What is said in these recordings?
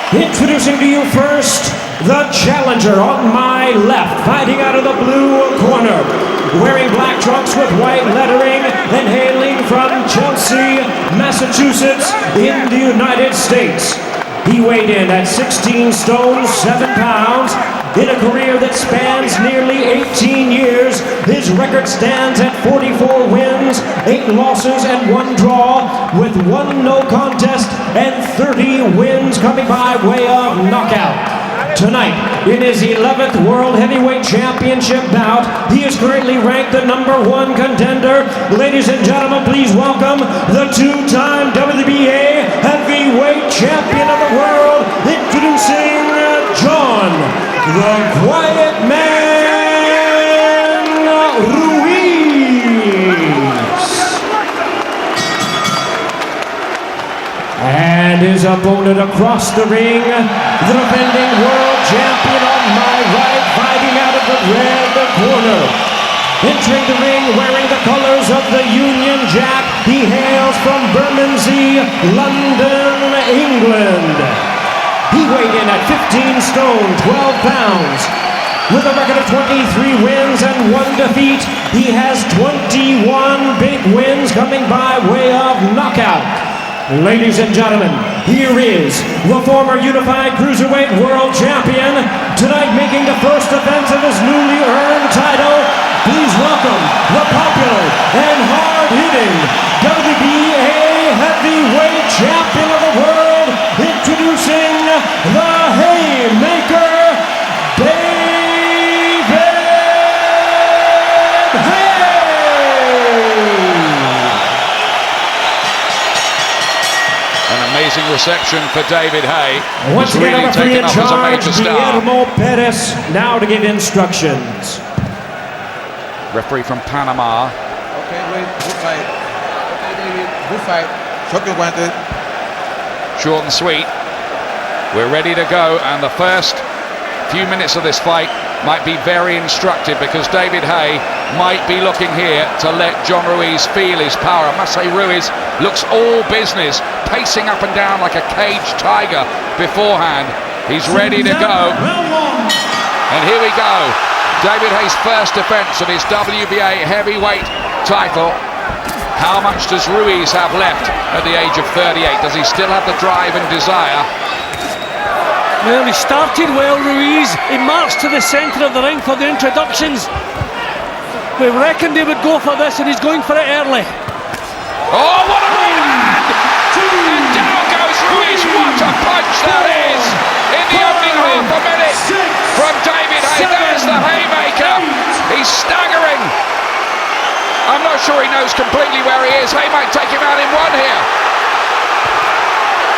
Introducing to you first, the challenger on my left, fighting out of the blue corner, wearing black trunks with white lettering and hailing from Chelsea, Massachusetts in the United States. He weighed in at 16 stone, 7 pounds. In a career that spans nearly 18 years, his record stands at 44 wins, 8 losses, and 1 draw, with 1 no contest and 30 wins coming by way of knockout. Tonight, in his 11th World Heavyweight Championship bout, he is currently ranked the #1 contender. Ladies and gentlemen, please welcome the 2-time WBA Heavyweight Champion of the world, introducing John the Quiet Man, RUIZ. And his opponent across the ring, the defending world champion on my right, fighting out of the red corner. Entering the ring wearing the colors of the Union Jack, he hails from Bermondsey, London, England. He weighed in at 15 stone, 12 pounds. With a record of 23 wins and 1 defeat, he has 21 big wins coming by way of knockout. Ladies and gentlemen, here is the former Unified Cruiserweight World Champion, tonight making the first defense of his newly earned title. Please welcome the popular and hard-hitting WBA Heavyweight Champion of the world, introducing the Haymaker, David HAYE! An amazing reception for David HAYE. Once again, really referee in taken up as a major charge, star. Guillermo Perez, now to give instructions. Referee from Panama. Okay, wait, good fight. Okay, David, good fight. Choque guante. Short and sweet. We're ready to go, and the first few minutes of this fight might be very instructive, because David HAYE might be looking here to let John RUIZ feel his power. I must say, RUIZ looks all business, pacing up and down like a caged tiger beforehand. He's ready to go. And here we go. David HAYE's first defense of his WBA heavyweight title. How much does RUIZ have left at the age of 38? Does he still have the drive and desire? Well, he started well, RUIZ. He marched to the centre of the ring for the introductions. We reckoned he would go for this, and he's going for it early. Oh, what a right hand! And down goes RUIZ. What a punch that is! In the opening half a minute from David HAYE. There's the Haymaker. He's staggering. I'm not sure he knows completely where he is. HAYE might take him out in one here.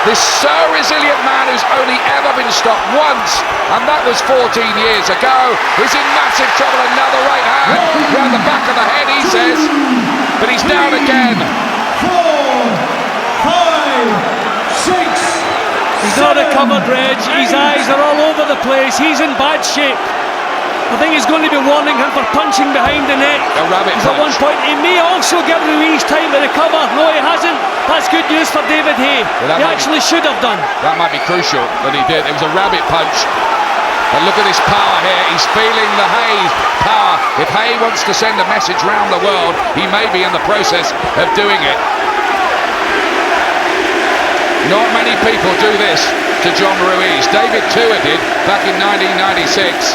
This so resilient man who's only ever been stopped once, and that was 14 years ago. He's in massive trouble. Another right hand round the back of the head, he says. But he's down again. 4, 5, 6. He's not recovered, Reg. His eyes are all over the place. He's in bad shape. I think he's going to be warning him for punching behind the neck. A rabbit At one punch. point, he may also give RUIZ time to recover. No, he hasn't. That's good news for David HAYE. Well, He actually should have done. That might be crucial that he did. It was a rabbit punch. But look at his power here. He's feeling the HAYE power. If HAYE wants to send a message round the world, he may be in the process of doing it. Not many people do this to John RUIZ. David Tua did back in 1996.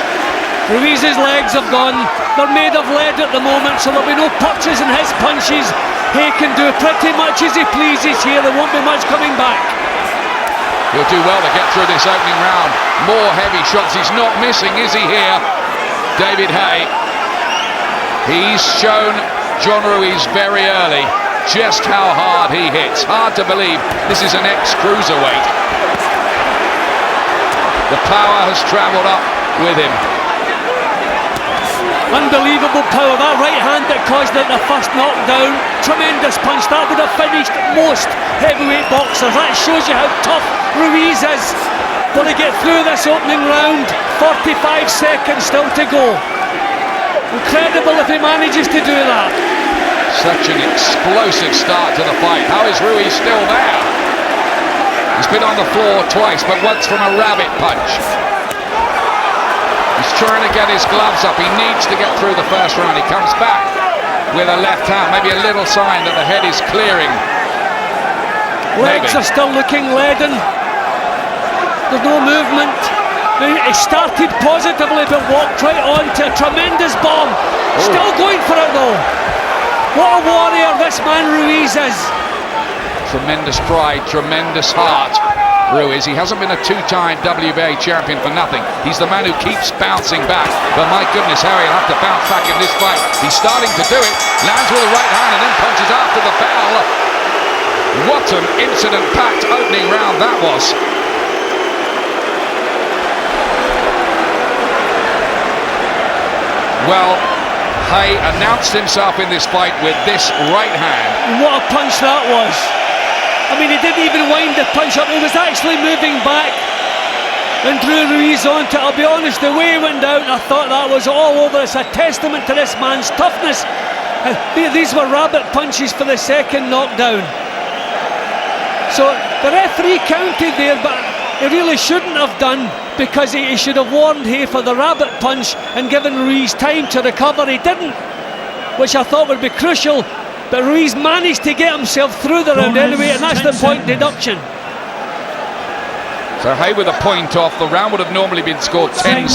RUIZ's legs have gone. They're made of lead at the moment, so there'll be no punches in his punches. HAYE can do pretty much as he pleases here. There won't be much coming back. He'll do well to get through this opening round. More heavy shots. He's not missing, is he here? David HAYE. He's shown John RUIZ very early just how hard he hits. Hard to believe this is an ex-cruiserweight. The power has travelled up with him. Unbelievable power. That right hand that caused the first knockdown. Tremendous punch. That would have finished most heavyweight boxers. That shows you how tough RUIZ is. Will he get through this opening round? 45 seconds still to go. Incredible if he manages to do that. Such an explosive start to the fight. How is RUIZ still there? He's been on the floor twice, but once from a rabbit punch. He's trying to get his gloves up. He needs to get through the first round. He comes back with a left hand, maybe a little sign that the head is clearing. Legs are still looking leaden. There's no movement. He started positively but walked right on to a tremendous bomb. Still going for it though. What a warrior this man Ruiz is. Tremendous pride, tremendous heart. Ruiz, he hasn't been a two-time WBA champion for nothing. He's the man who keeps bouncing back. But my goodness, how he'll have to bounce back in this fight. He's starting to do it. Lands with the right hand and then punches after the bell. What an incident-packed opening round that was. Well, Haye announced himself in this fight with this right hand. What a punch that was. I mean, he didn't even wind the punch up. He was actually moving back and drew Ruiz onto it. I'll be honest, the way he went down, I thought that was all over. It's a testament to this man's toughness. These were rabbit punches for the second knockdown. So the referee counted there, but he really shouldn't have done, because he should have warned Haye for the rabbit punch and given Ruiz time to recover. He didn't, which I thought would be crucial, but Ruiz managed to get himself through the round anyway, and that's the point deduction. So Haye with a point off. The round would have normally been scored 10-7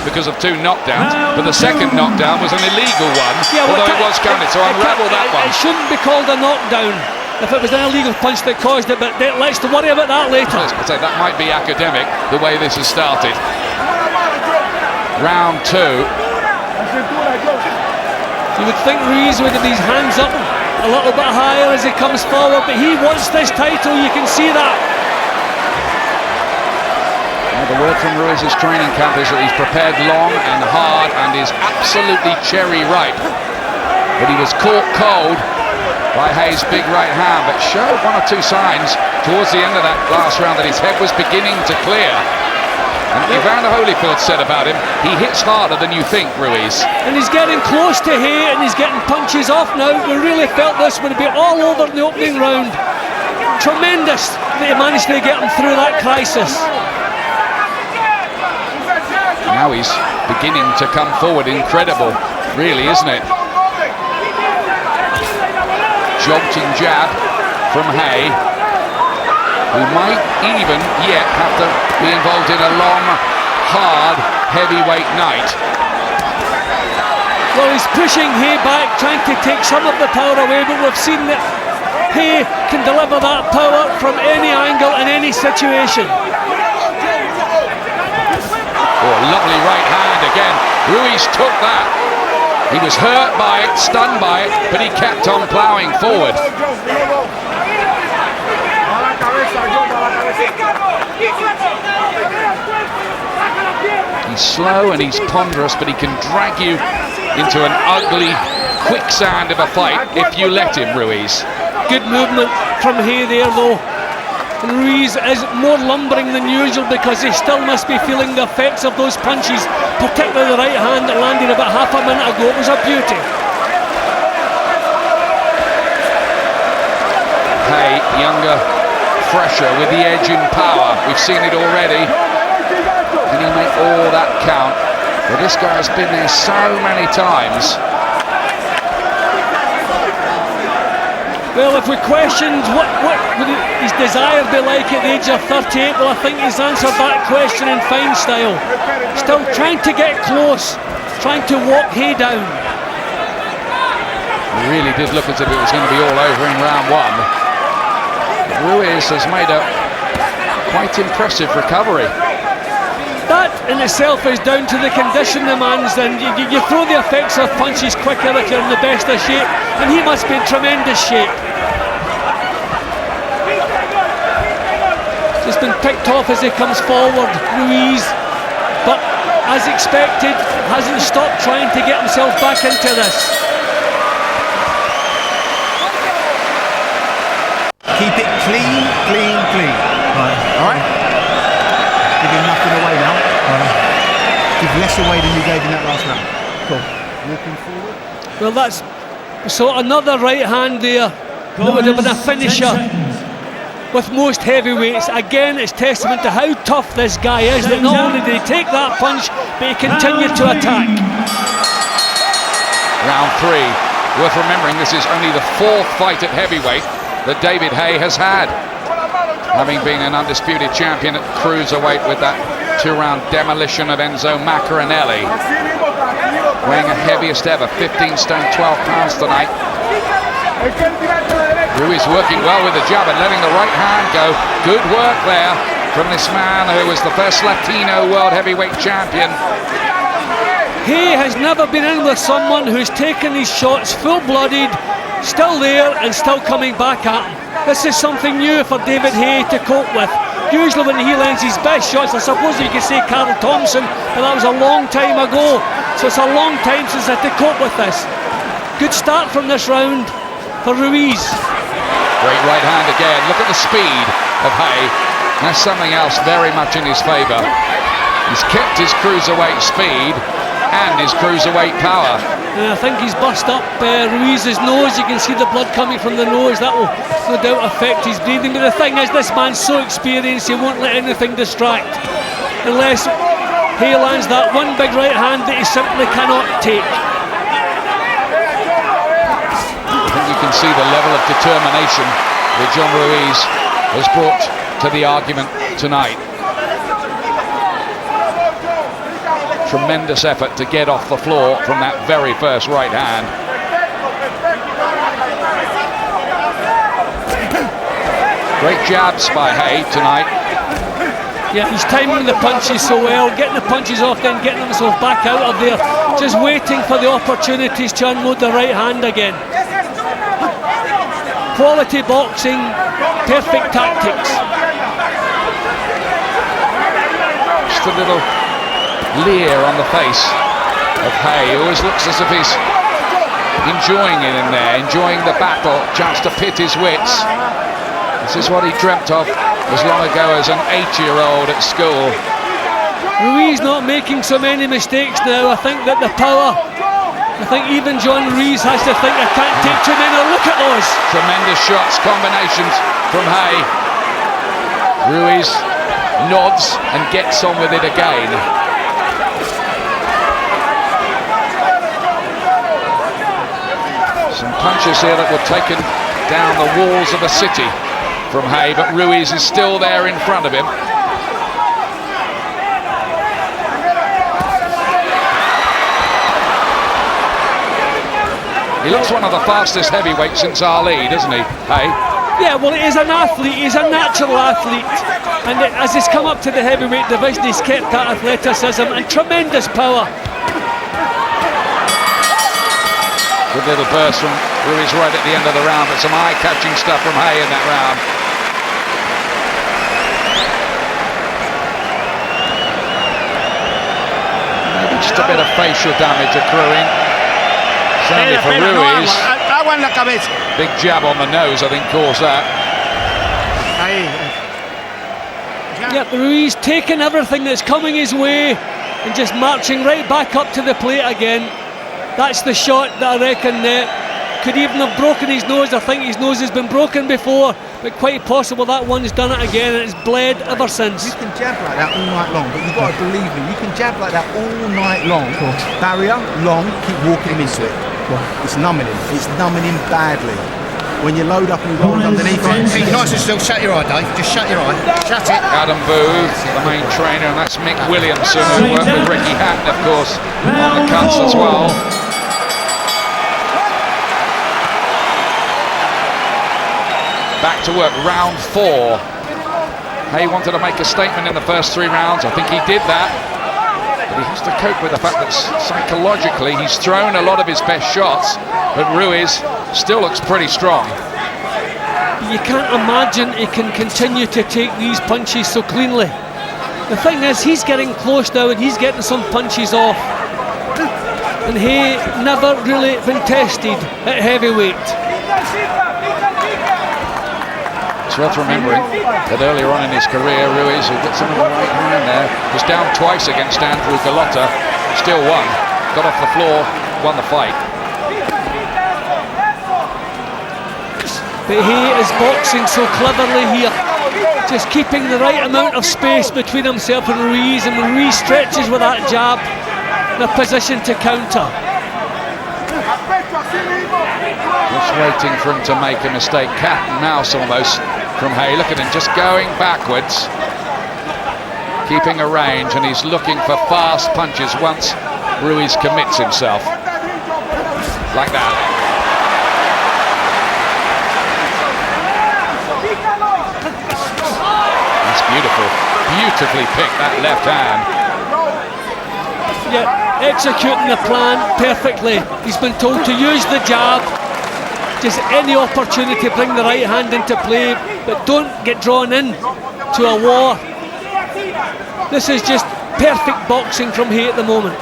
because of two knockdowns, but the second knockdown was an illegal one, although it was counted, so unravel that one. It shouldn't be called a knockdown if it was an illegal punch that caused it, but let's worry about that later. I say that might be academic, the way this has started. Round two. You would think Ruiz would have his hands up a little bit higher as he comes forward, but he wants this title, you can see that. Well, the word from Ruiz's training camp is that he's prepared long and hard and is absolutely cherry ripe. But he was caught cold by Haye's big right hand, but showed one or two signs towards the end of that last round that his head was beginning to clear. And Evander Holyfield said about him, he hits harder than you think, Ruiz. And he's getting close to Haye, and he's getting punches off now. We really felt this would be all over in the opening round. Tremendous that he managed to get him through that crisis. Now he's beginning to come forward. Incredible, really, isn't it? Jolting jab from Haye, who might even yet have to be involved in a long, hard, heavyweight night. Well, he's pushing Haye back, trying to take some of the power away, but we've seen that Haye can deliver that power from any angle in any situation. Oh, lovely right hand again. Ruiz took that. He was hurt by it, stunned by it, but he kept on ploughing forward. He's slow and he's ponderous, but he can drag you into an ugly quicksand of a fight if you let him, Ruiz. Good movement from Haye there though. Ruiz is more lumbering than usual because he still must be feeling the effects of those punches, particularly the right hand that landed about half a minute ago. It was a beauty. Haye, younger, fresher, with the edge in power. We've seen it already. Can he make all that count? Well, this guy's been there so many times. Well, if we questioned what would his desire be like at the age of 38, well, I think he's answered that question in fine style. Still trying to get close, trying to walk Haye down. It really did look as if it was going to be all over in round one. Ruiz has made a quite impressive recovery. That in itself is down to the condition the man's in. You throw the effects of punches quicker if you're in the best of shape, and he must be in tremendous shape. He's been picked off as he comes forward, Ruiz, but as expected, hasn't stopped trying to get himself back into this. Keep it clean, clean, clean. Right. All right? Giving nothing away now. Give less away than you gave in that last round. Cool. Walking forward. Well, that's so another right hand there that would have been a finisher. with most heavyweights. Again, it's testament to how tough this guy is, that not only did he take that punch, but he continued to attack. Round 3. Worth remembering, this is only the 4th fight at heavyweight that David Haye has had, having been an undisputed champion at cruiserweight with that 2-round demolition of Enzo Maccarinelli. Weighing a heaviest ever, 15 stone 12 pounds tonight. Ruiz working well with the jab and letting the right hand go. Good work there from this man who was the first Latino world heavyweight champion. He has never been in with someone who's taken these shots full-blooded, still there and still coming back at him. This is something new for David Haye to cope with. Usually when he lands his best shots, I suppose you could say Carl Thompson, but that was a long time ago. So it's a long time since I had to cope with this. Good start from this round for Ruiz. Great right hand again. Look at the speed of Haye. That's something else very much in his favour. He's kept his cruiserweight speed and his cruiserweight power. I think he's bust up Ruiz's nose. You can see the blood coming from the nose. That will no doubt affect his breathing. But the thing is, this man's so experienced, he won't let anything distract. Unless Haye lands that one big right hand that he simply cannot take. I think you can see the level of determination that John Ruiz has brought to the argument tonight. Tremendous effort to get off the floor from that very first right hand. Great jabs by Haye tonight. Yeah, he's timing the punches so well, getting the punches off, then getting himself back out of there, just waiting for the opportunities to unload the right hand again. Quality boxing, perfect tactics. Just a little leer on the face of Haye. He always looks as if he's enjoying it in there, enjoying the battle, chance to pit his wits. This is what he dreamt of as long ago as an 8-year-old at school. Ruiz not making so many mistakes now. I think that the power, I think even John Ruiz has to think, I can't take too many. Look at those. Tremendous shots, combinations from Haye. Ruiz nods and gets on with it again. Some punches here that were taken down the walls of a city from Haye, but Ruiz is still there in front of him. He looks one of the fastest heavyweights since Ali, doesn't he, Haye? Yeah, well, he's an athlete, he's a natural athlete. And as he's come up to the heavyweight division, he's kept that athleticism and tremendous power. Good little burst from Ruiz right at the end of the round, but some eye-catching stuff from Haye in that round. Maybe just a bit of facial damage accruing. Certainly for Ruiz. Big jab on the nose, I think, caused that. Yep, Ruiz taking everything that's coming his way and just marching right back up to the plate again. That's the shot that I reckon could even have broken his nose. I think his nose has been broken before, but quite possible that one's done it again and it's bled ever since. You can jab like that all night long, but you've got to believe me, you can jab like that all night long. Barrier, long, keep walking him into it. It's numbing him. It's numbing him badly. When you load up and you roll underneath it. Be nice and still, shut your eye, Dave. Just shut your eye. Shut it. Adam Booth, the main trainer, and that's Mick Williamson, who worked with Ricky Hatton, of course, on the cuts as well. Back to work, round 4. Haye wanted to make a statement in the first 3 rounds. I think he did that. But he has to cope with the fact that psychologically he's thrown a lot of his best shots, but Ruiz still looks pretty strong. You can't imagine he can continue to take these punches so cleanly. The thing is, he's getting close now and he's getting some punches off. And Haye never really been tested at heavyweight. It's worth remembering that earlier on in his career, Ruiz, who got some of the right hand there, was down twice against Andrew Galotta, still won, got off the floor, won the fight. But Hay is boxing so cleverly here, just keeping the right amount of space between himself and Ruiz, and when Ruiz stretches with that jab, in a position to counter. Just waiting for him to make a mistake. Cat and mouse almost from Hay. Look at him just going backwards, keeping a range, and he's looking for fast punches once Ruiz commits himself. Like that. That's beautiful. Beautifully picked, that left hand. Yeah, executing the plan perfectly. He's been told to use the jab. Just any opportunity to bring the right hand into play, but don't get drawn in to a war. This is just perfect boxing from Hay at the moment.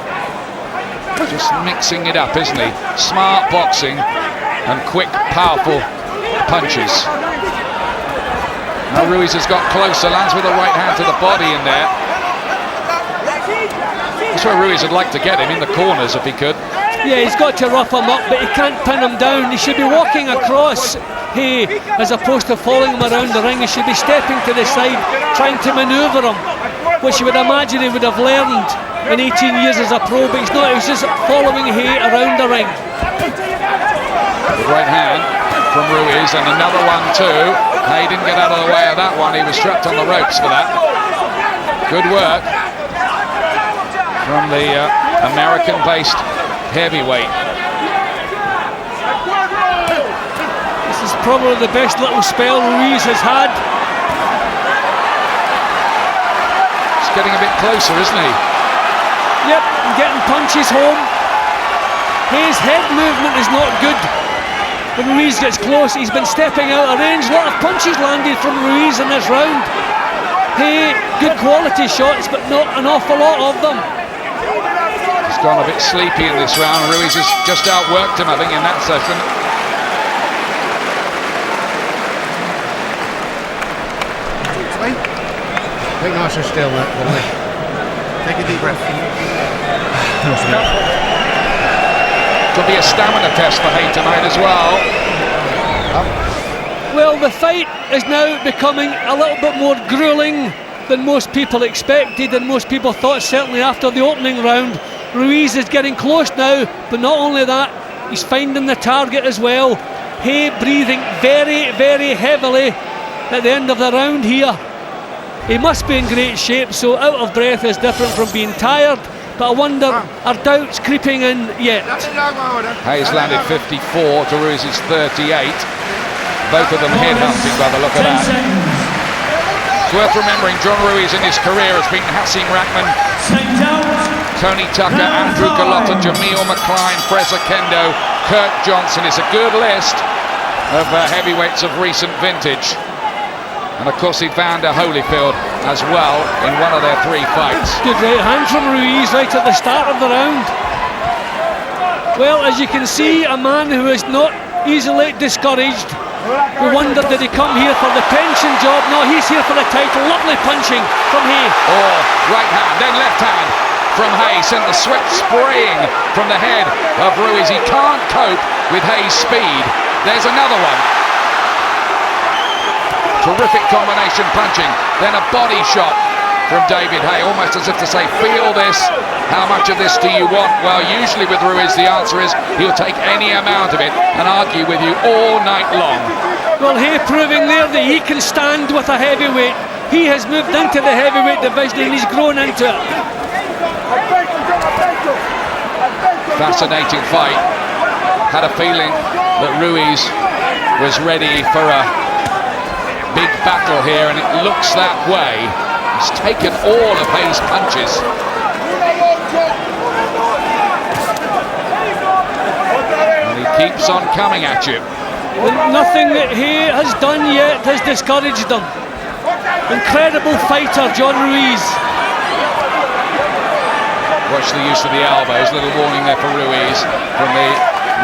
Just mixing it up, isn't he? Smart boxing and quick, powerful punches. Now Ruiz has got closer, lands with the right hand to the body in there. That's where Ruiz would like to get him, in the corners if he could. Yeah, he's got to rough him up, but he can't pin him down. He should be walking across Hay as opposed to following him around the ring. He should be stepping to the side, trying to manoeuvre him, which you would imagine he would have learned in 18 years as a pro, but he's not. He's just following Hay around the ring. Right hand from Ruiz, and another one too. Hay didn't get out of the way of that one. He was strapped on the ropes for that. Good work from the American-based heavyweight. This is probably the best little spell Ruiz has had. He's getting a bit closer, isn't he? Yep, and getting punches home. His head movement is not good. When Ruiz gets close, he's been stepping out of range. A lot of punches landed from Ruiz in this round. Hay, good quality shots, but not an awful lot of them. He's gone a bit sleepy in this round. Ruiz has just outworked him, I think, in that session. Take nice and still, that boy. Take a deep breath. Could be a stamina test for Hay tonight as well. Well, the fight is now becoming a little bit more grueling than most people expected and most people thought, certainly after the opening round. Ruiz is getting close now, but not only that, he's finding the target as well. Hay breathing very, very heavily at the end of the round here. He must be in great shape, so out of breath is different from being tired, but I wonder, are doubts creeping in yet? Hayes landed 54 to Ruiz's 38. Both of them headhunting by the look of that. It's worth remembering John Ruiz in his career has beaten Hasim Rahman, Tony Tucker, Andrew Gallotta, Jamil McCline, Fraser Kendo, Kirk Johnson. It's a good list of heavyweights of recent vintage. And of course Evander Holyfield as well in one of their 3 fights. Good right hand from Ruiz right at the start of the round. Well, as you can see, a man who is not easily discouraged. We wondered, did he come here for the pension job? No, he's here for the title. Lovely punching from Hay. Oh, right hand, then left hand from Hay. Sent the sweat spraying from the head of Ruiz. He can't cope with Hay's speed. There's another one. Terrific combination punching. Then a body shot from David Hay, almost as if to say, feel this. How much of this do you want? Well, usually with Ruiz the answer is he'll take any amount of it and argue with you all night long. Well, Hay proving there that he can stand with a heavyweight. He has moved into the heavyweight division and he's grown into it. Fascinating fight. Had a feeling that Ruiz was ready for a big battle here, and it looks that way. He's taken all of Hay's punches. And he keeps on coming at you. Nothing that Hay has done yet has discouraged him. Incredible fighter, John Ruiz. Watch the use of the elbows. Little warning there for Ruiz from the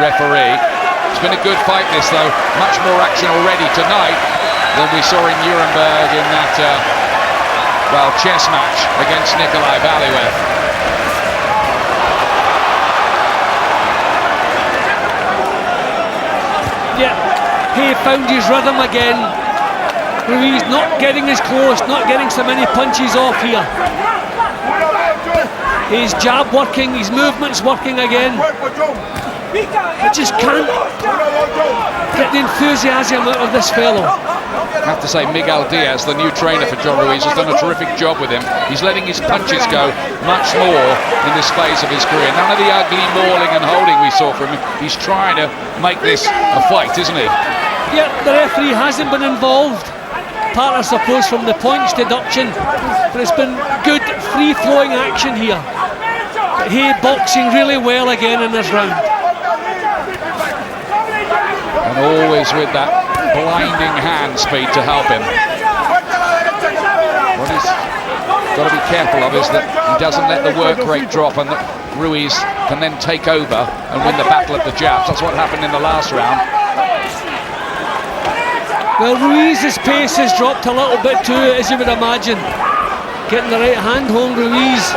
referee. It's been a good fight this though. Much more action already tonight than we saw in Nuremberg in that chess match against Nikolai Valiev. Yeah, Hay found his rhythm again. Ruiz not getting as close, not getting so many punches off here. His jab working, his movements working again. I just can't get the enthusiasm out of this fellow. I have to say, Miguel Diaz, the new trainer for John Ruiz, has done a terrific job with him. He's letting his punches go much more in this phase of his career. None of the ugly mauling and holding we saw from him. He's trying to make this a fight, isn't he? Yeah, the referee hasn't been involved. Part, I suppose, from the points deduction, but it's been good, free-flowing action here. But Hay boxing really well again in this round. And always with that blinding hand speed to help him. What he's got to be careful of is that he doesn't let the work rate drop and that Ruiz can then take over and win the battle of the jabs. That's what happened in the last round. Well, Ruiz's pace has dropped a little bit too, as you would imagine. Getting the right hand home, Ruiz.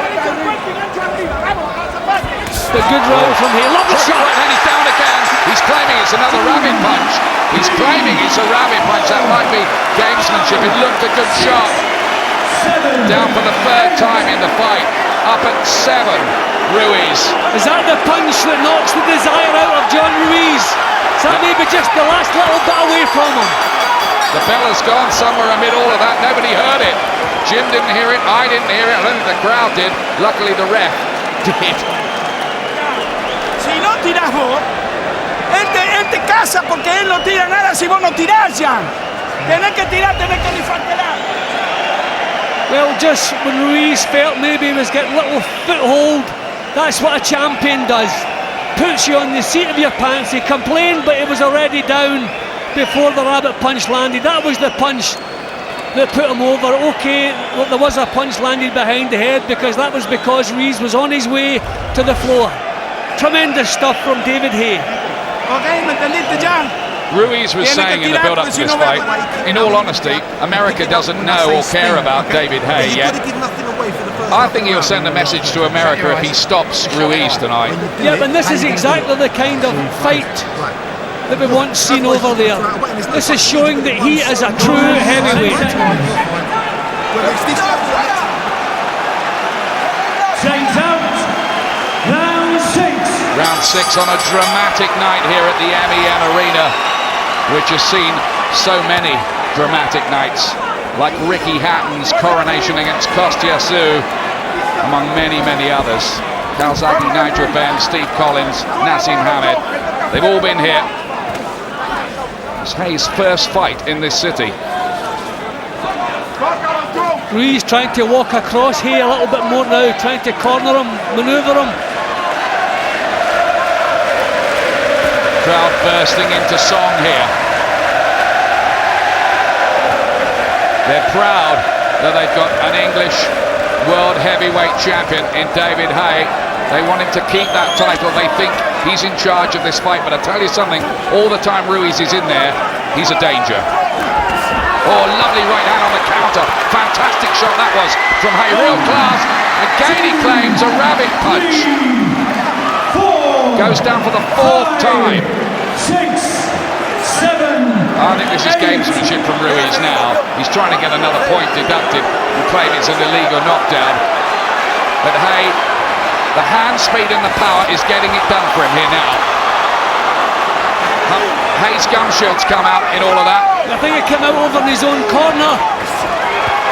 But good round from here. Lovely shot! And he's down again. He's claiming it's another rabbit punch. He's claiming it's a rabbit punch. That might be gamesmanship. It looked a good shot. Down for the third time in the fight. Up at 7, Ruiz. Is that the punch that knocks the desire out of John Ruiz? Is that maybe just the last little bit away from him? The bell has gone somewhere amid all of that. Nobody heard it. Jim didn't hear it. I didn't hear it. I don't think the crowd did. Luckily, the ref did. Si no tiras vos, él te casa porque él no tira nada si vos no tirás ya. Tenés que tirar, tenés que rifártela. Well, just when Ruiz felt maybe he was getting a little foothold, that's what a champion does. Puts you on the seat of your pants. He complained, but he was already down before the rabbit punch landed. That was the punch that put him over. Okay, well, there was a punch landed behind the head because Ruiz was on his way to the floor. Tremendous stuff from David Hay. Okay, ¿me entendiste ya? Ruiz was saying in the build-up to this fight, in all honesty, America doesn't know or care about David Hay yet. I think he'll send a message to America if he stops Ruiz tonight. Yeah, but this is exactly the kind of fight that we want seen over there. This is showing that he is a true heavyweight. Time's out. Round 6. Round 6 on a dramatic night here at the MEN Arena, which has seen so many dramatic nights, like Ricky Hatton's coronation against Kostya Tszyu, among many, many others. Calzaghe, Nigel Benn, Steve Collins, Nassim Hamed. They've all been here. It's Hay's first fight in this city. Ruiz trying to walk across Hay a little bit more now, trying to corner him, manoeuvre him. Crowd bursting into song here. They're proud that they've got an English world heavyweight champion in David Hay. They want him to keep that title. They think he's in charge of this fight. But I tell you something, all the time Ruiz is in there, he's a danger. Oh, lovely right hand on the counter. Fantastic shot that was from Hay, real class. Again he claims a rabbit punch. Goes down for the 4th time. 6, 7. I think this is gamesmanship from Ruiz now. He's trying to get another point deducted and claim it's an illegal knockdown. But Hay, the hand speed and the power is getting it done for him here now. Hay's gum shield's come out in all of that. I think he came out over in his own corner.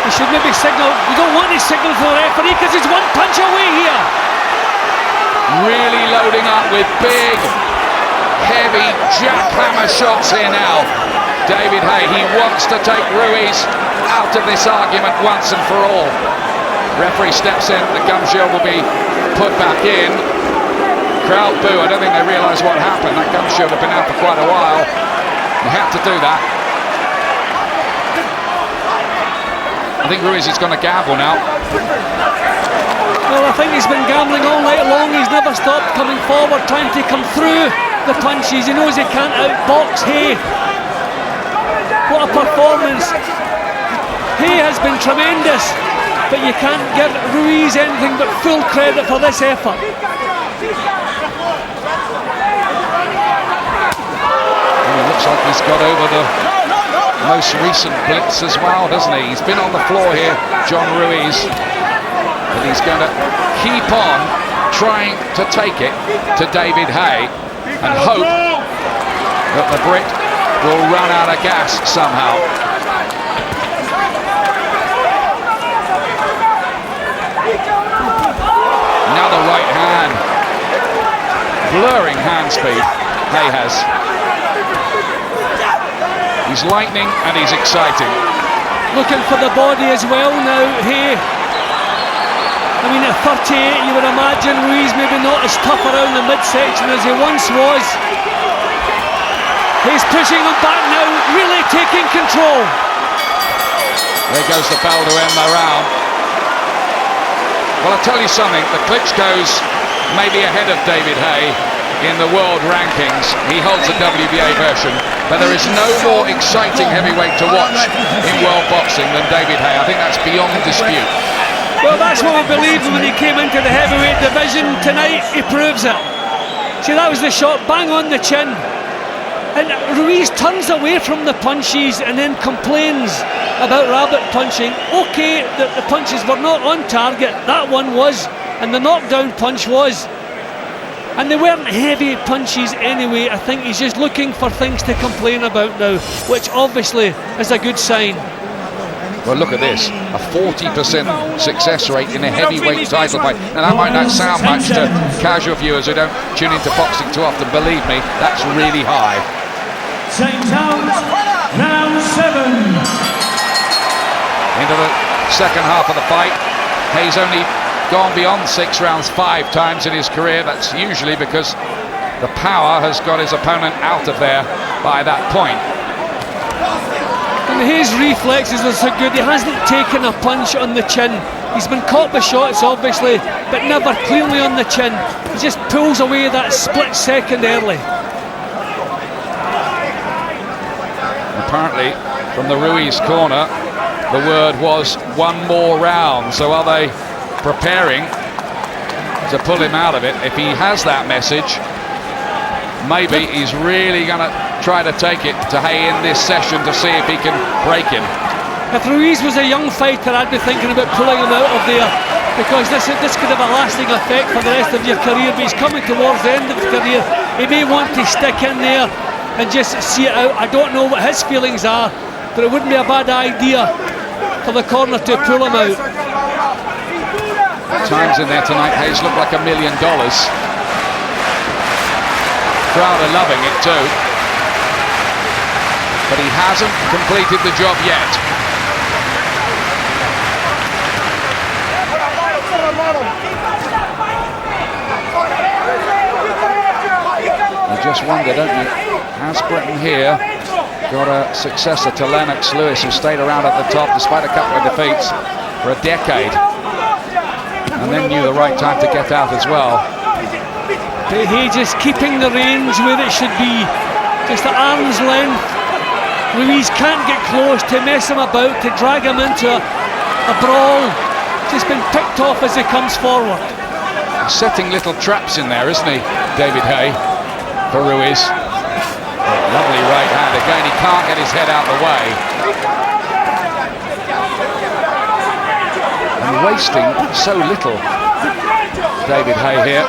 He should maybe signal. We don't want to signal for the referee because he's one punch away here. Really loading up with big, heavy jackhammer shots here now. David Hay, he wants to take Ruiz out of this argument once and for all. Referee steps in, the gum shield will be put back in. Crowd boo, I don't think they realise what happened. That gum shield had been out for quite a while. You have to do that. I think Ruiz is going to gamble now. Well, I think he's been gambling all night long. He's never stopped coming forward, trying to come through the punches. He knows he can't outbox Hay. What a performance. Hay has been tremendous, but you can't give Ruiz anything but full credit for this effort. Well, it looks like he's Hay's got over the most recent blitz as well, doesn't he? He's been on the floor here, John Ruiz, but he's going to keep on trying to take it to David Haye and hope that the Brit will run out of gas somehow. Now the right hand, blurring hand speed Haye has. He's lightning and he's exciting. Looking for the body as well now, Haye. I mean, at 38, you would imagine Ruiz maybe not as tough around the midsection as he once was. He's pushing him back now, really taking control. There goes the bell to end the round. Well, I'll tell you something, the Klitschko's maybe ahead of David Haye in the world rankings. He holds a WBA version, but there is no more exciting heavyweight to watch in world boxing than David Haye. I think that's beyond dispute. Well, that's what we believed when he came into the heavyweight division. Tonight, he proves it. See, that was the shot, bang on the chin. And Ruiz turns away from the punches and then complains about rabbit punching. Okay, the punches were not on target, that one was, and the knockdown punch was. And they weren't heavy punches anyway. I think he's just looking for things to complain about now, which obviously is a good sign. Well, look at this, a 40% success rate in a heavyweight title fight. Now, that might not sound much to casual viewers who don't tune into boxing too often. Believe me, that's really high. St. John's, round 7. Into the second half of the fight. Haye's only gone beyond 6 rounds 5 times in his career. That's usually because the power has got his opponent out of there by that point. And his reflexes are so good, he hasn't taken a punch on the chin. He's been caught with shots, obviously, but never cleanly on the chin. He just pulls away that split second early. Apparently, from the Ruiz corner, the word was one more round. So are they preparing to pull him out of it? If he has that message, maybe he's really going to try to take it to Haye in this session to see if he can break him. If Ruiz was a young fighter, I'd be thinking about pulling him out of there, because this could have a lasting effect for the rest of your career. But he's coming towards the end of his career. He may want to stick in there and just see it out. I don't know what his feelings are, but it wouldn't be a bad idea for the corner to pull him out. At times in there tonight, Haye's looked like $1 million. Crowd are loving it too, but he hasn't completed the job yet. You just wonder, don't you, has Britain here got a successor to Lennox Lewis, who stayed around at the top despite a couple of defeats for a decade, and then knew the right time to get out as well. He just keeping the range where it should be, just at arm's length. Ruiz can't get close to mess him about, to drag him into a brawl. Just been picked off as he comes forward. He's setting little traps in there, isn't he, David Haye, for Ruiz. Lovely right hand again. He can't get his head out the way. And wasting so little, David Haye here.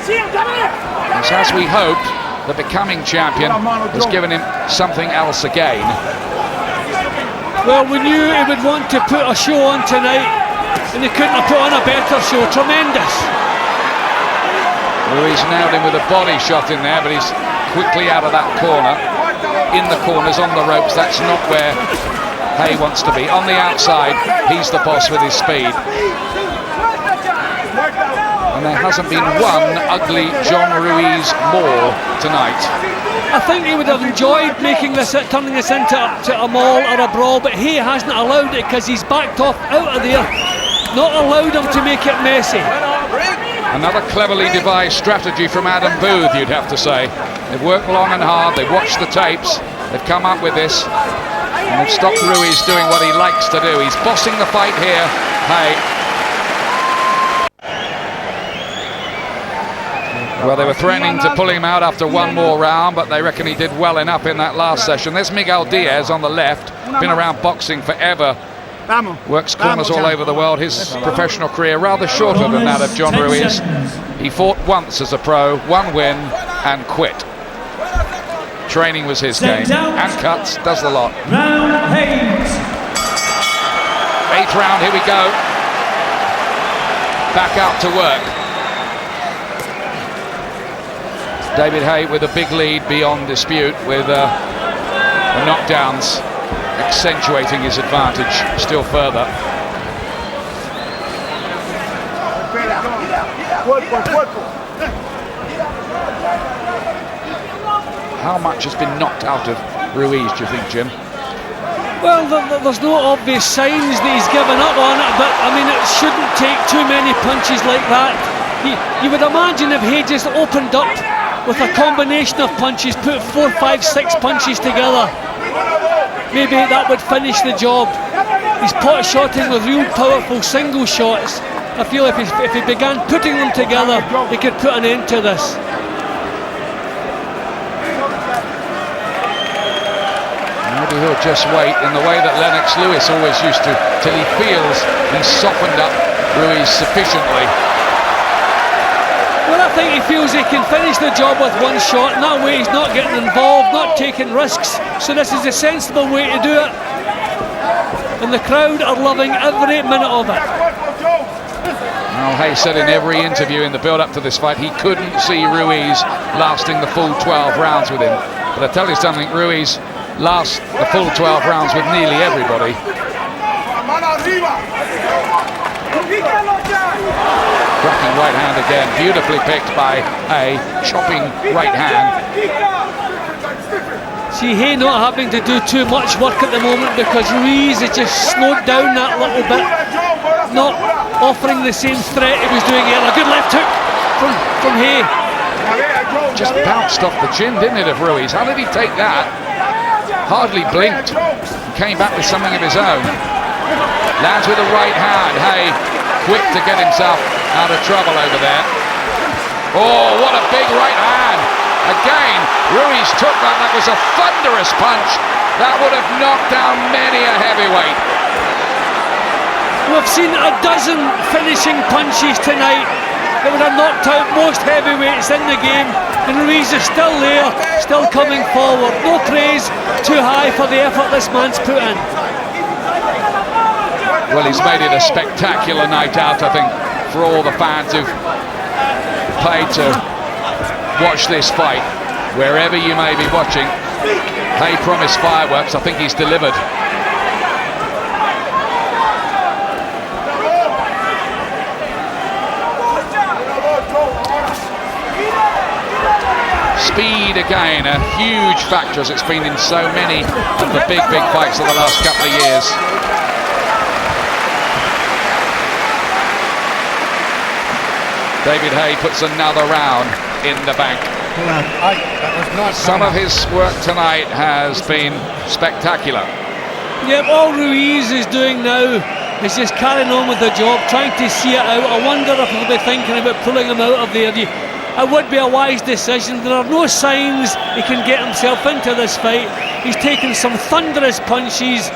And as we hoped, the becoming champion has given him something else again. Well, we knew he would want to put a show on tonight, and he couldn't have put on a better show. Tremendous. Ruiz nailed him with a body shot in there, but he's quickly out of that corner. In the corners, on the ropes, that's not where Haye wants to be. On the outside, he's the boss with his speed. And there hasn't been one ugly John Ruiz more tonight. I think he would have enjoyed making this, turning this into a maul or a brawl, but he hasn't allowed it because he's backed off out of there, not allowed him to make it messy. Another cleverly devised strategy from Adam Booth, you'd have to say. They've worked long and hard, they've watched the tapes, they've come up with this, and they've stopped Ruiz doing what he likes to do. He's bossing the fight here, Haye. Well, they were threatening to pull him out after one more round, but they reckon he did well enough in that last session. There's Miguel Diaz on the left, been around boxing forever, works corners all over the world. His professional career rather shorter than that of John Ruiz. He fought once as a pro, one win and quit. Training was his game, and cuts, does the lot. Round 8. 8th round, here we go. Back out to work. David Haye with a big lead beyond dispute, with the knockdowns accentuating his advantage still further. How much has been knocked out of Ruiz, do you think, Jim? Well, there's no obvious signs that he's given up on it, but I mean, it shouldn't take too many punches like that. You would imagine if he just opened up with a combination of punches, put 4, 5, 6 punches together, maybe that would finish the job. He's pot-shotting with real powerful single shots. I feel if he began putting them together, he could put an end to this. Maybe he'll just wait in the way that Lennox Lewis always used to, till he feels he's softened up Ruiz sufficiently. Well, I think he feels he can finish the job with one shot, and that way he's not getting involved, not taking risks. So this is a sensible way to do it. And the crowd are loving every minute of it. Well, Haye said in every interview in the build-up to this fight he couldn't see Ruiz lasting the full 12 rounds with him. But I tell you something, Ruiz lasts the full 12 rounds with nearly everybody. Cracking right hand again, beautifully picked by Haye, chopping right hand. See, Haye not having to do too much work at the moment because Ruiz has just slowed down that little bit, not offering the same threat he was doing earlier. A good left hook from Haye. Just bounced off the chin, didn't it, of Ruiz? How did he take that? Hardly blinked. Came back with something of his own. Lands with a right hand. Haye quick to get himself out of trouble over there. Oh, what a big right hand. Again, Ruiz took that. That was a thunderous punch. That would have knocked down many a heavyweight. We've seen a dozen finishing punches tonight that would have knocked out most heavyweights in the game, and Ruiz is still there, still coming forward. No praise too high for the effort this man's put in. Well, he's made it a spectacular night out, I think, for all the fans who've paid to watch this fight. Wherever you may be watching, Haye promised fireworks. I think he's delivered. Speed again, a huge factor as it's been in so many of the big fights of the last couple of years. David Haye puts another round in the bank. Some of his work tonight has been spectacular. Yep, all Ruiz is doing now is just carrying on with the job, trying to see it out. I wonder if he'll be thinking about pulling him out of there. It would be a wise decision. There are no signs he can get himself into this fight. He's taken some thunderous punches.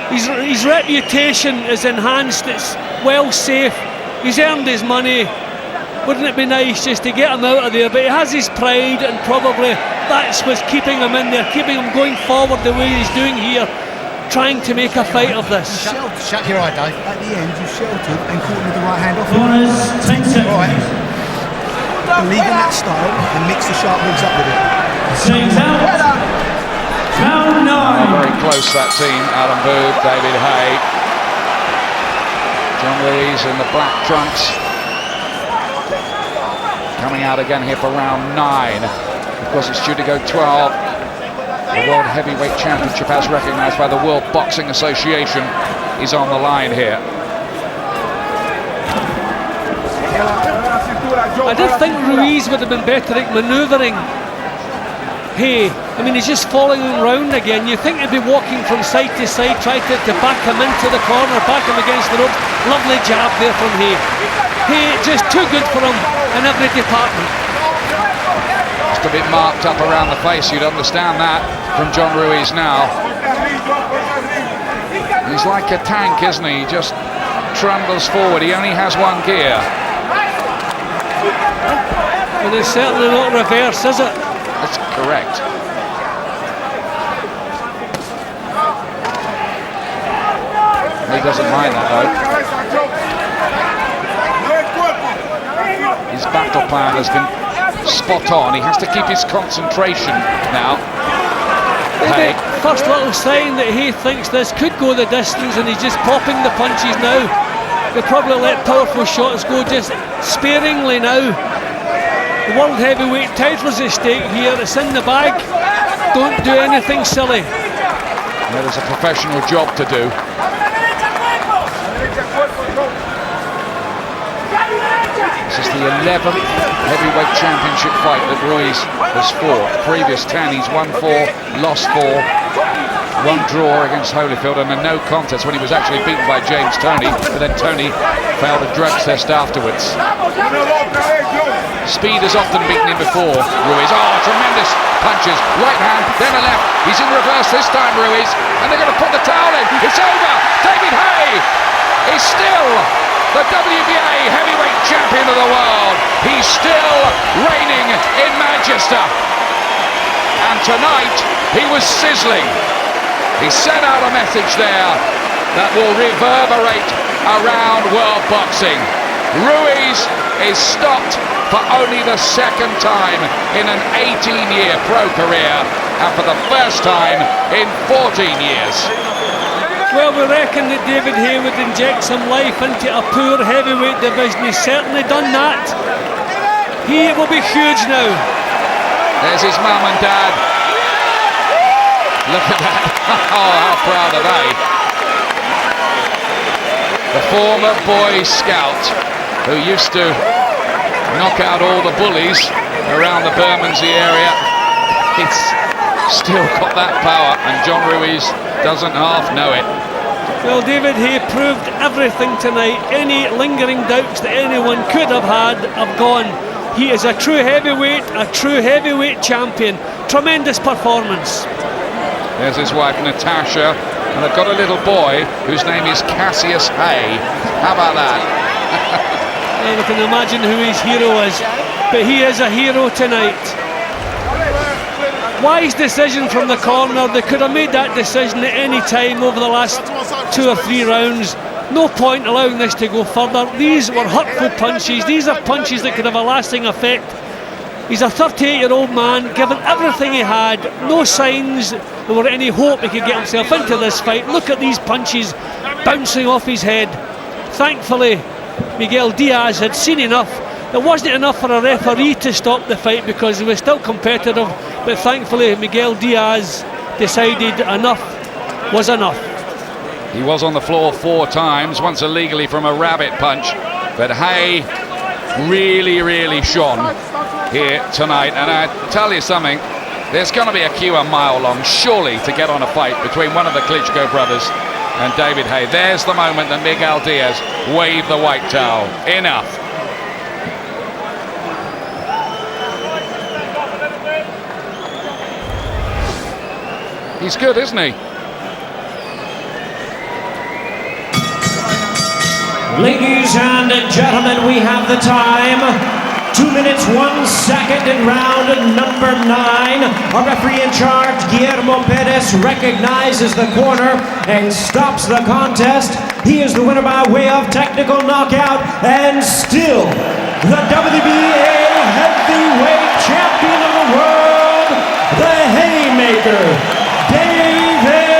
His reputation is enhanced. It's well safe. He's earned his money. Wouldn't it be nice just to get him out of there? But he has his pride, and probably that's what's keeping him in there, keeping him going forward the way he's doing here, trying to make a fight of this. Shut your eye, Dave. At the end, you sheltered and caught him with the right hand off. Corners, 10 seconds. Right. Believe in that style and mix the sharp moves up with it. Sings out. Round 9. Very close, that team. Adam Booth, David Haye, John Ruiz in the black trunks. Coming out again here for round 9. Of course, it's due to go 12. The World Heavyweight Championship, as recognised by the World Boxing Association, is on the line here. I did think Ruiz would have been better at manoeuvring Haye. I mean, he's just following him round again. You think he'd be walking from side to side, trying to back him into the corner, back him against the ropes. Lovely jab there from Haye. Haye just too good for him in every department. Just a bit marked up around the face, you'd understand that from John Ruiz now. He's like a tank, isn't he? He just trundles forward. He only has one gear. And it's certainly not reverse, is it? That's correct. He doesn't mind that though. His battle plan has been spot on. He has to keep his concentration now. Hey. First little sign that he thinks this could go the distance, and he's just popping the punches now. He'll probably let powerful shots go just sparingly now. The World Heavyweight title is at stake here. It's in the bag. Don't do anything silly. Well, there's a professional job to do. This is the 11th heavyweight championship fight that Ruiz has fought. The previous 10, he's won 4, lost 4, 1 draw against Holyfield, and a no contest when he was actually beaten by James Toney, but then Toney failed a drug test afterwards. Speed has often beaten him before, Ruiz. Oh, tremendous punches. Right hand, then a left. He's in reverse this time, Ruiz, and they're going to put the towel in. It's over. David HAYE is still the WBA heavyweight champion of the world. He's still reigning in Manchester. And tonight, he was sizzling. He sent out a message there that will reverberate around world boxing. Ruiz is stopped for only the 2nd time in an 18-year pro career, and for the first time in 14 years. Well, we reckon that David HAYE would inject some life into a poor heavyweight division. He's certainly done that. He will be huge now. There's his mum and dad. Look at that. Oh, how proud are they? The former Boy Scout who used to knock out all the bullies around the Bermondsey area. It's still got that power, and John Ruiz doesn't half know it. Well, David HAYE proved everything tonight. Any lingering doubts that anyone could have had have gone. He is a true heavyweight champion. Tremendous performance. There's his wife Natasha, and they've got a little boy whose name is Cassius HAYE. How about that? Well, we can imagine who his hero is, but he is a hero tonight. Wise decision from the corner. They could have made that decision at any time over the last 2 or 3 rounds. No point allowing this to go further. These were hurtful punches. These are punches that could have a lasting effect. He's a 38-year-old man, given everything he had. No signs there were any hope he could get himself into this fight. Look at these punches bouncing off his head. Thankfully, Miguel Diaz had seen enough. It wasn't enough for a referee to stop the fight because it was still competitive, but thankfully Miguel Diaz decided enough was enough. He was on the floor 4 times, once illegally from a rabbit punch, but HAYE really shone here tonight. And I tell you something, there's going to be a queue a mile long, surely, to get on a fight between one of the Klitschko brothers and David HAYE. There's the moment that Miguel Diaz waved the white towel. Enough. He's good, isn't he? Ladies and gentlemen, we have the time. 2 minutes, 1 second in round number 9. Our referee in charge, Guillermo Perez, recognizes the corner and stops the contest. He is the winner by way of technical knockout, and still the WBA heavyweight champion of the world, the Haymaker, David HAYE.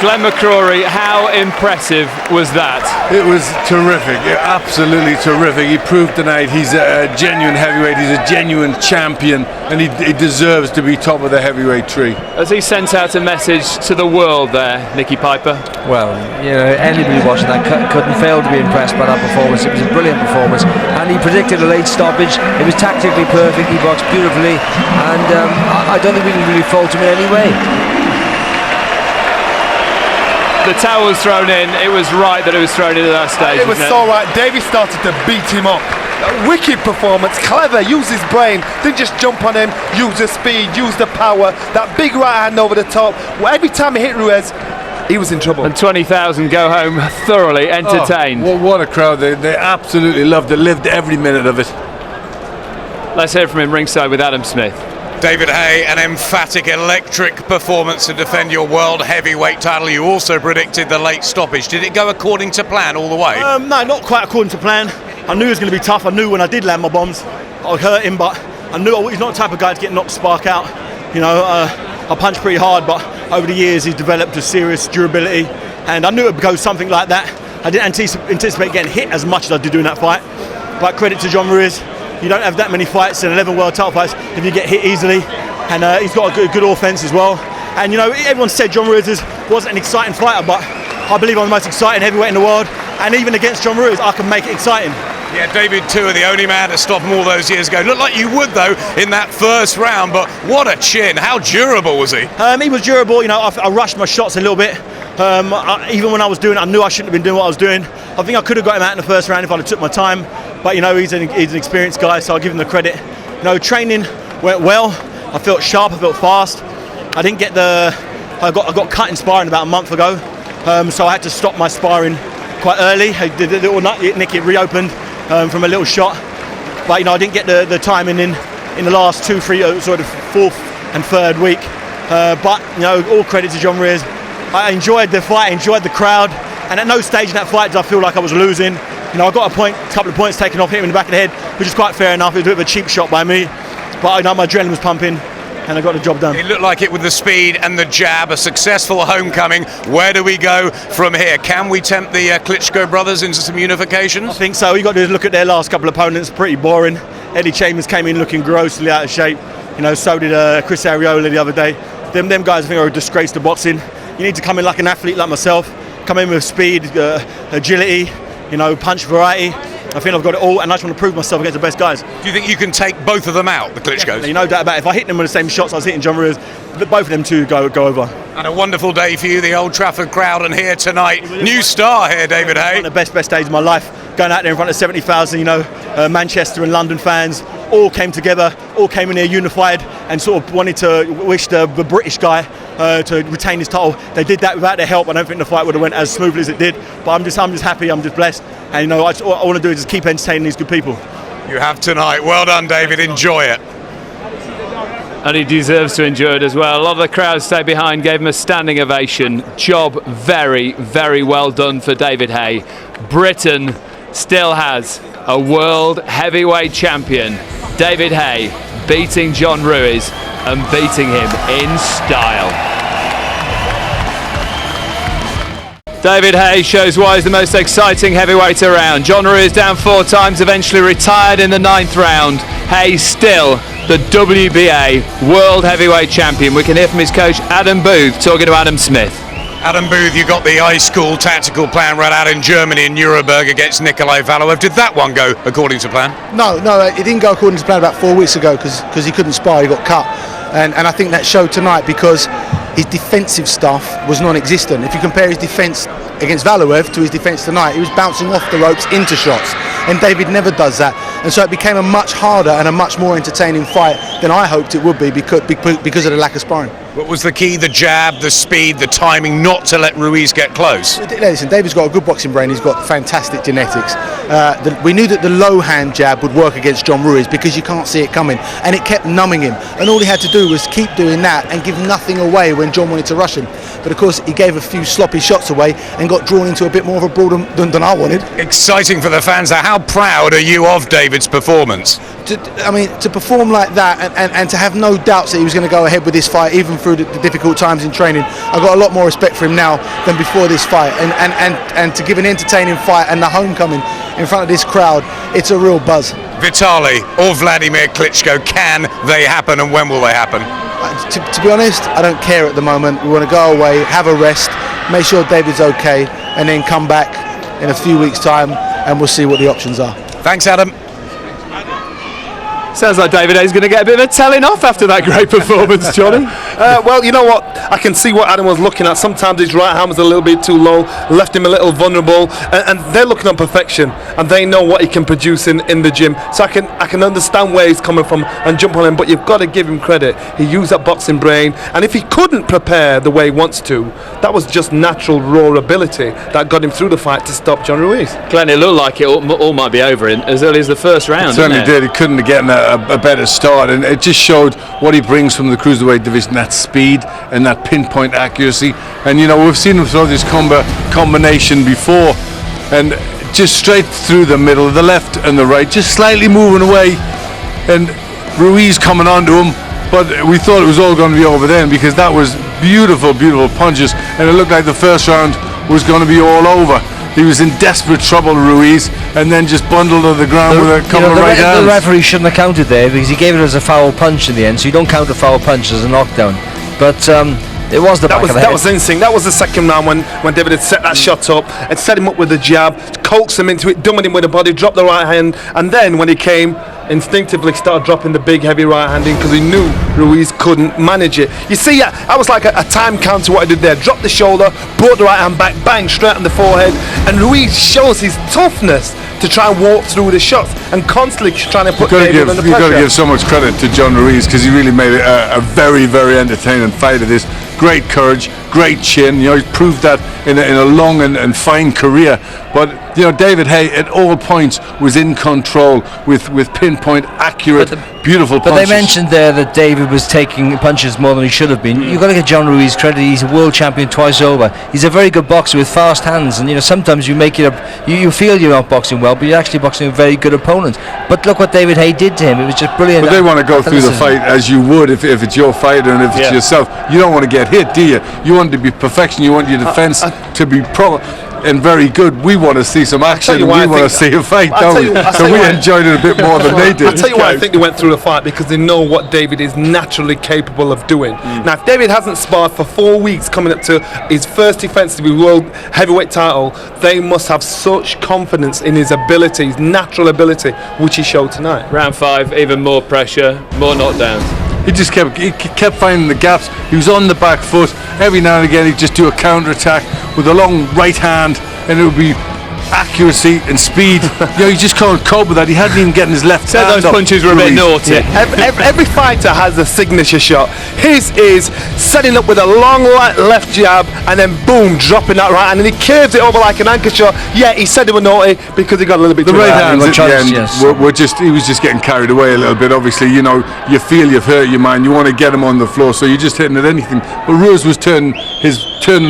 Glenn McCrory, how impressive was that? It was terrific, absolutely terrific. He proved tonight he's a genuine heavyweight, he's a genuine champion, and he deserves to be top of the heavyweight tree. As he sent out a message to the world there, Nicky Piper? Well, you know, anybody watching that couldn't fail to be impressed by that performance. It was a brilliant performance, and he predicted a late stoppage. It was tactically perfect, he boxed beautifully, and I don't think we can really fault him in any way. the towel was thrown in. It was right that it was thrown in at that stage. It was so right. David started to beat him up. A wicked performance, clever, used his brain, didn't just jump on him, use the speed, use the power, that big right hand over the top. Every time he hit Ruiz, he was in trouble. And 20,000 go home thoroughly entertained. Oh, what a crowd. They absolutely loved it, lived every minute of it. Let's hear from him ringside with Adam Smith. David Haye, an emphatic, electric performance to defend your world heavyweight title. You also predicted the late stoppage. Did it go according to plan all the way? No, not quite according to plan. I knew it was going to be tough. I knew when I did land my bombs, I would hurt him, but I knew he's not the type of guy to get knocked spark out. You know, I punched pretty hard, but over the years he's developed a serious durability, and I knew it would go something like that. I didn't anticipate getting hit as much as I did doing that fight, but credit to John Ruiz. You don't have that many fights in 11 world title fights if you get hit easily, and he's got a good offense as well. And you know, everyone said John Ruiz wasn't an exciting fighter, but I believe I'm the most exciting heavyweight in the world, and even against John Ruiz I can make it exciting. Yeah, David too, the only man to stop him all those years ago. Looked like you would though in that first round, but what a chin! How durable was he? He was durable. You know, I rushed my shots a little bit. Even when I was doing it, I knew I shouldn't have been doing what I was doing. I think I could have got him out in the first round if I'd have took my time. But you know, he's an experienced guy, so I'll give him the credit. You know, training went well. I felt sharp. I felt fast. I didn't get I got cut in sparring about a month ago, so I had to stop my sparring quite early. The little nick, it reopened from a little shot. But you know, I didn't get the timing in the last 2, 3, sort of fourth and third week. But you know, all credit to John Ruiz. I enjoyed the fight, I enjoyed the crowd, and at no stage in that fight did I feel like I was losing. You know, I got a couple of points taken off, hit him in the back of the head, which is quite fair enough. It was a bit of a cheap shot by me, but you know, my adrenaline was pumping, and I got the job done. It looked like it with the speed and the jab, a successful homecoming. Where do we go from here? Can we tempt the Klitschko brothers into some unifications? I think so. You got to look at their last couple of opponents, pretty boring. Eddie Chambers came in looking grossly out of shape. You know, so did Chris Arreola the other day. Them guys I think are a disgrace to boxing. You need to come in like an athlete like myself, come in with speed, agility, you know, punch variety. I think I've got it all, and I just want to prove myself against the best guys. Do you think you can take both of them out, the Klitschkos? No doubt about it. If I hit them with the same shots I was hitting John Ruiz, both of them two go over. And a wonderful day for you, the Old Trafford crowd, and here tonight, new star here, David Haye. One of the best days of my life, going out there in front of 70,000, you know, Manchester and London fans, all came together, all came in here unified, and sort of wanted to wish the British guy to retain his title. They did that without their help. I don't think the fight would have went as smoothly as it did, but I'm just happy, I'm just blessed, and you know, all I want to do is just keep entertaining these good people. You have tonight. Well done, David. Enjoy it. And he deserves to enjoy it as well. A lot of the crowd stayed behind, gave him a standing ovation. Job very, very well done for David Haye. Britain still has a world heavyweight champion. David Haye beating John Ruiz and beating him in style. David Haye shows why he's the most exciting heavyweight around. John Ruiz down 4 times, eventually retired in the 9th round. Haye still the WBA World Heavyweight Champion. We can hear from his coach Adam Booth talking to Adam Smith. Adam Booth, you got the high school tactical plan right out in Germany in Nuremberg against Nikolai Valoev. Did that one go according to plan? No, it didn't go according to plan about 4 weeks ago because he couldn't spar, he got cut. And I think that showed tonight because his defensive stuff was non-existent. If you compare his defence against Valoev to his defence tonight, he was bouncing off the ropes into shots, and David never does that, and so it became a much harder and a much more entertaining fight than I hoped it would be because of the lack of sparring. What was the key? The jab, the speed, the timing, not to let Ruiz get close? Listen, David's got a good boxing brain, he's got fantastic genetics. We knew that the low hand jab would work against John Ruiz because you can't see it coming, and it kept numbing him, and all he had to do was keep doing that and give nothing away when John wanted to rush him. But of course he gave a few sloppy shots away and got drawn into a bit more of a brawl than I wanted. Exciting for the fans. How proud are you of David's performance? To perform like that and to have no doubts that he was going to go ahead with this fight even through the difficult times in training, I've got a lot more respect for him now than before this fight, and to give an entertaining fight and the homecoming in front of this crowd, it's a real buzz. Vitaly or Vladimir Klitschko, can they happen, and when will they happen? To be honest, I don't care at the moment. We want to go away, have a rest, make sure David's okay, and then come back in a few weeks' time and we'll see what the options are. Thanks, Adam. Sounds like David Hay's going to get a bit of a telling off after that great performance, Johnny. Well, you know what? I can see what Adam was looking at. Sometimes his right hand was a little bit too low, left him a little vulnerable, and they're looking on perfection, and they know what he can produce in the gym. So I can understand where he's coming from and jump on him, but you've got to give him credit. He used that boxing brain, and if he couldn't prepare the way he wants to, that was just natural raw ability that got him through the fight to stop John Ruiz. Glenn, it looked like it all might be over in as early as the first round. It certainly did. He couldn't have gotten a better start, and it just showed what he brings from the cruiserweight division, that speed and that pinpoint accuracy. And you know, we've seen him throw this combination before, and just straight through the middle, the left and the right, just slightly moving away, and Ruiz coming onto him. But we thought it was all going to be over then, because that was beautiful punches, and it looked like the first round was going to be all over. He was in desperate trouble, Ruiz, and then just bundled to the ground with a couple of right hands. The referee shouldn't have counted there, because he gave it as a foul punch in the end, so you don't count a foul punch as a knockdown. But it was the back of the head. That was instinct. That was the second round when David had set that shot up and set him up with the jab, coaxed him into it, dumbing him with the body, dropped the right hand, and then when he came, instinctively started dropping the big heavy right hand in, because he knew Ruiz couldn't manage it. You see, that was like a time counter what I did there. Dropped the shoulder, brought the right hand back, bang, straight on the forehead, and Ruiz shows his toughness to try and walk through the shots and constantly trying to put David under pressure. You've got to give so much credit to John Ruiz, because he really made it a very, very entertaining fight of this. Great courage, great chin. You know, he's proved that in a long and fine career. But you know, David Haye at all points was in control with pinpoint, accurate, beautiful punches. But they mentioned there that David was taking punches more than he should have been. You've got to give John Ruiz credit. He's a world champion twice over. He's a very good boxer with fast hands, and you know, sometimes you make it up. You feel you're not boxing well, but you're actually boxing a very good opponent. But look what David Haye did to him. It was just brilliant. But they want to go through the fight as you would if it's your fighter and if it's yourself. You don't want to get hit, do you? You want it to be perfection. You want your defense to be and very good. We want to see some action. We want to see a fight, don't we? So we enjoyed it a bit more than they did. I'll tell you why I think they went through the fight, because they know what David is naturally capable of doing. Now, if David hasn't sparred for 4 weeks coming up to his first defence to be world heavyweight title, they must have such confidence in his ability, his natural ability, which he showed tonight. Round 5, even more pressure, more knockdowns. He just kept finding the gaps. He was on the back foot. Every now and again he'd just do a counter attack with a long right hand, and it would be accuracy and speed. You know, you just can't cope with that. He hadn't even gotten his left hand those up. punches were a bit naughty. Every fighter has a signature shot. His is setting up with a long left jab and then boom, dropping that right hand, and he curves it over like an anchor shot. Yeah, he said it was naughty because he got a little bit the too right hands at the end were just, he was just getting carried away a little bit. Obviously, you know, you feel you've hurt your man, you want to get him on the floor, so you're just hitting at anything. But Ruiz was turning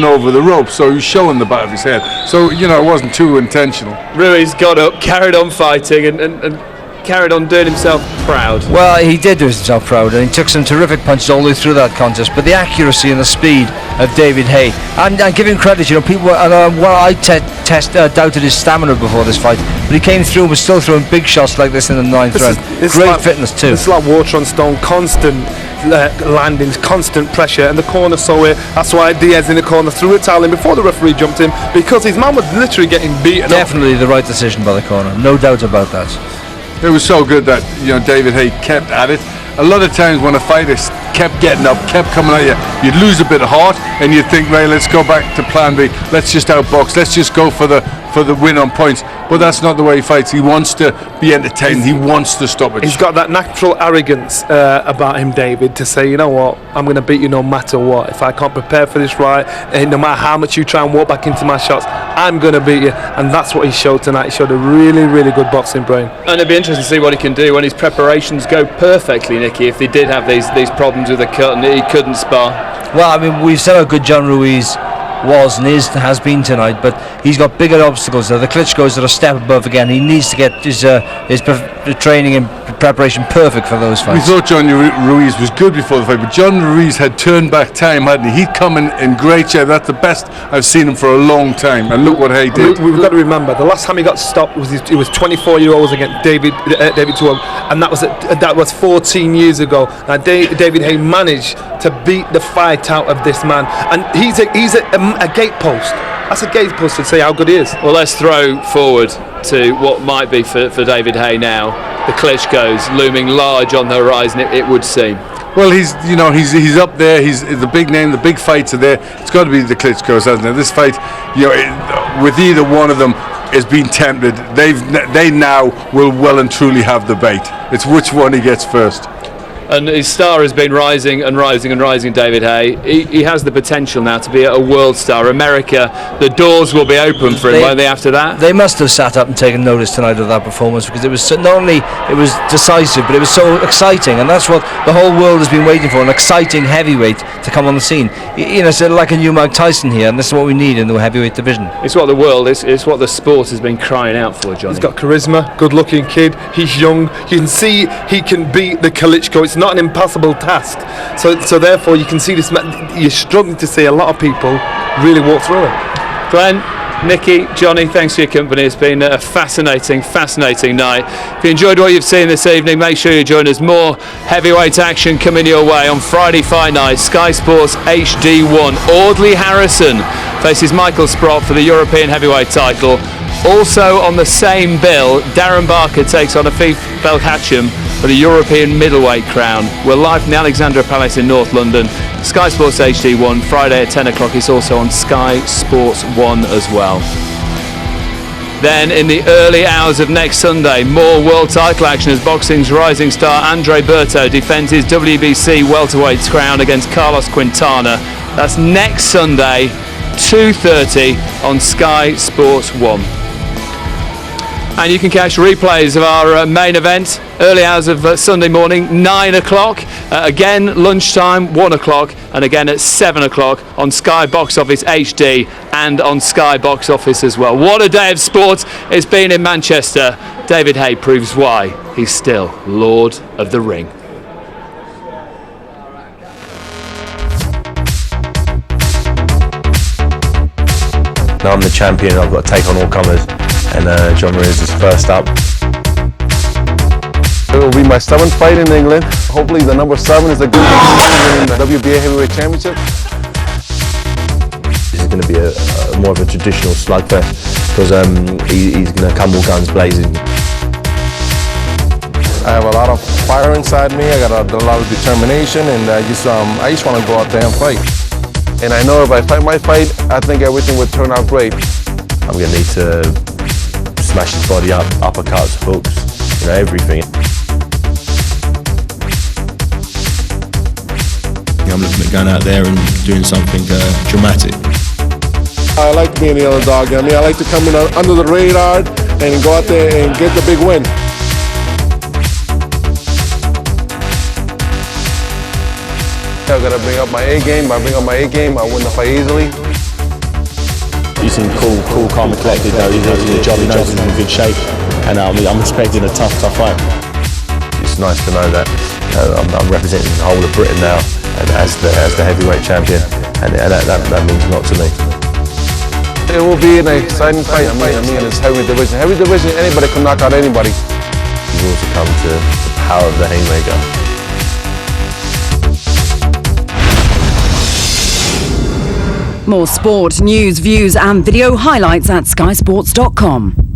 over the rope, so he was showing the back of his head. So, you know, it wasn't too intentional. Ruiz got up, carried on fighting, and carried on doing himself proud. Well, he did do himself proud, and he took some terrific punches all the way through that contest. But the accuracy and the speed of David Haye, and I give him credit. You know, people. I doubted his stamina before this fight, but he came through and was still throwing big shots like this in the ninth round. Great fitness too. It's like water on stone, constant landings, constant pressure, and the corner saw it. That's why Diaz in the corner threw a towel in before the referee jumped in, because his man was literally getting beaten. Definitely the right decision by the corner, no doubt about that. It was so good that, you know, David Haye kept at it. A lot of times when a fighter kept getting up, kept coming at you, you'd lose a bit of heart and you'd think, right, let's go back to plan B, let's just outbox, let's just go for the win on points. But that's not the way he fights. He wants to be entertained. He wants to stop it. He's got that natural arrogance about him, David, to say, you know what, I'm going to beat you no matter what. If I can't prepare for this fight, no matter how much you try and walk back into my shots, I'm going to beat you. And that's what he showed tonight. He showed a really, really good boxing brain. And it'd be interesting to see what he can do when his preparations go perfectly, Nicky, if he did have these problems with the cut and he couldn't spar. Well, I mean, we've said how good John Ruiz was and has been tonight, but he's got bigger obstacles there. The Klitschko's are a step above again. He needs to get his training and preparation perfect for those fights. We thought John Ruiz was good before the fight, but John Ruiz had turned back time, hadn't he? He'd come in great shape. That's the best I've seen him for a long time, and look what Haye did. We've got to remember, the last time he got stopped was he was 24-year-olds against David Tuoh, and that was 14 years ago. Now David Haye managed to beat the fight out of this man, and he's a gatepost. That's a gatepost to say how good he is. Well, let's throw forward to what might be for David Hay now. The Klitschko's looming large on the horizon, it would seem. Well, he's up there. He's the big name. The big fights are there. It's got to be the Klitschko's, hasn't it? This fight, with either one of them is being tempted. They now will well and truly have the bait. It's which one he gets first. And his star has been rising and rising and rising, David Hay. He has the potential now to be a world star. America, the doors will be open for him, won't they, after that? They must have sat up and taken notice tonight of that performance, because it was not only it was decisive, but it was so exciting, and that's what the whole world has been waiting for, an exciting heavyweight to come on the scene. It's like a new Mike Tyson here, and this is what we need in the heavyweight division. It's what the world, it's what the sport has been crying out for, Johnny. He's got charisma, good-looking kid. He's young. You can see he can beat the Klitschko. It's not an impossible task. So therefore, you can see this. You're struggling to see a lot of people really walk through it. Glenn, Nicky, Johnny, thanks for your company. It's been a fascinating night. If you enjoyed what you've seen this evening, make sure you join us. More heavyweight action coming your way on Friday Fight Night. Sky Sports HD1. Audley Harrison faces Michael Sprott for the European heavyweight title. Also on the same bill, Darren Barker takes on Afif Belhachem for the European middleweight crown. We're live from the Alexandra Palace in North London. Sky Sports HD1, Friday at 10 o'clock. It's also on Sky Sports 1 as well. Then in the early hours of next Sunday, more world title action as boxing's rising star Andre Berto defends his WBC welterweight crown against Carlos Quintana. That's next Sunday, 2:30 on Sky Sports 1. And you can catch replays of our main event, early hours of Sunday morning, 9 o'clock. Again, lunchtime, 1 o'clock. And again at 7 o'clock on Sky Box Office HD and on Sky Box Office as well. What a day of sport it's been in Manchester. David Hay proves why he's still Lord of the Ring. Now I'm the champion, I've got to take on all comers. And John RUIZ is first up. It will be my 7th fight in England. Hopefully the number 7 is a good one in the WBA Heavyweight Championship. This is going to be a more of a traditional slugfest because he's going to come all guns blazing. I have a lot of fire inside me. I got a lot of determination, and I just want to go out there and fight. And I know if I fight my fight, I think everything would turn out great. I'm going to need to smash his body up, uppercuts, hooks, everything. I'm looking at going out there and doing something dramatic. I like being the underdog. I mean, I like to come in under the radar and go out there and get the big win. I gotta bring up my A game. I bring up my A game, I win the fight easily. He seems cool, calm and collected though. He's doing the job, he knows he's in good shape. And I'm expecting a tough fight. It's nice to know that I'm representing the whole of Britain now and as the heavyweight champion. And that means a lot to me. It will be an exciting fight. I mean, it's heavy division. Heavy division, anybody can knock out anybody. You've also come to the power of the Haymaker. More sport, news, views and video highlights at skysports.com.